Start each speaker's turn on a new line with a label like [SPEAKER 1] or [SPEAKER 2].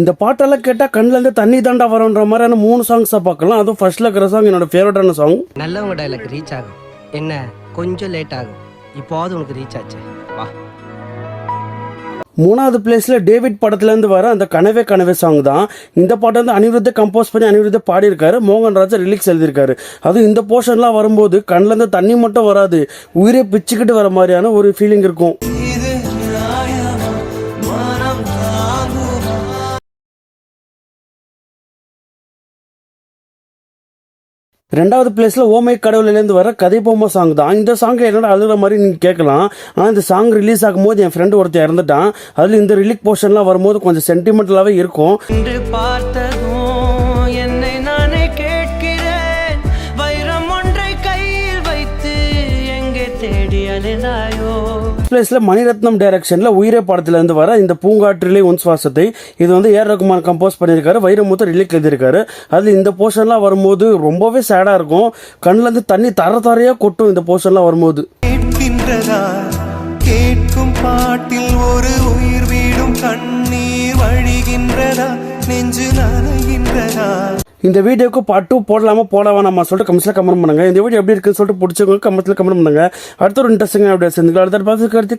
[SPEAKER 1] இந்த பாட்டெல்லாம் கேட்டால் கண்ணிலேருந்து தண்ணி தாண்டா வரும்ன்ற மாதிரியான 3 சாங்ஸாக பார்க்கலாம். அதுவும் ஃபர்ஸ்ட்ல இருக்கிற சாங் என்னோட ஃபேவரட்டான சாங்.
[SPEAKER 2] நல்லவங்க டைலாக் ரீச் ஆகும், என்ன கொஞ்சம் லேட் ஆகும், இப்போது உனக்கு ரீச் ஆச்சு வா.
[SPEAKER 1] 3வது பிளேஸ்ல டேவிட் படத்துலேருந்து வர அந்த கனவே கனவே சாங் தான். இந்த பாட்டை வந்து அனிருத்தை கம்போஸ் பண்ணி அனிருத்தை பாடியிருக்காரு, மோகன்ராஜ் லிரிக்ஸ் எழுதியிருக்காரு. அதுவும் இந்த போர்ஷன்லாம் வரும்போது கண்ணிலேருந்து தண்ணி மட்டும் வராது, உயிரே பிச்சுக்கிட்டு வர மாதிரியான ஒரு ஃபீலிங் இருக்கும். 2வது பிளேஸ்ல ஓமை கடவுளிலேருந்து வர கதை பொம்மை சாங் தான். இந்த சாங் என்னோட அழுகிற மாதிரி நீங்கள் கேட்கலாம். ஆனால் இந்த சாங் ரிலீஸ் ஆகும்போது என் ஃப்ரெண்டு ஒருத்தர் இறந்துட்டான். அதில் இந்த ரிலீக் போர்ஷன்லாம் வரும்போது கொஞ்சம் சென்டிமெண்டலாகவே இருக்கும்.
[SPEAKER 2] என்னை நானே கேட்கிறேன், வைரம் ஒன்றை கையில் வைத்து எங்கே தேடி அலைந்தாயோ.
[SPEAKER 1] பிளேஸ்ல மணிரத்னம் டைரக்ஷன்ல உயிரே படத்திலிருந்து வர இந்த பூங்காற்றிலே உன் சுவாசத்தை, இது வந்து ஏஆர் ரகுமான் கம்போஸ் பண்ணியிருக்காரு, வைரமுத்து ரிலீக் எழுதியிருக்காரு. அது இந்த போர்ஷன்லாம் வரும்போது ரொம்பவே சேடா இருக்கும், கண்ணுல இருந்து தண்ணி தரையா கொட்டும் இந்த போர்ஷன்லாம் வரும்போது. கேட்கும் பாட்டில் ஒரு உயிர் வீடும் கண்ணீர் வழிகின்றதா, நெஞ்சு நனைகின்றதா. இந்த வீடியோக்கு பார்ட் 2 போடலாமா போடவா நம்ம சொல்லிட்டு கமெண்ட்ஸ்ல கமெண்ட் பண்ணுங்க. இந்த வீடியோ எப்படி இருக்குன்னு சொல்லிட்டு பிடிச்சவங்க கமெண்ட்ஸ்ல கமெண்ட் பண்ணுங்க. அடுத்த ஒரு இன்ட்ரெஸ்டிங்காக வீடியோ சேர்ந்துக்கலாம். அடுத்த பார்த்து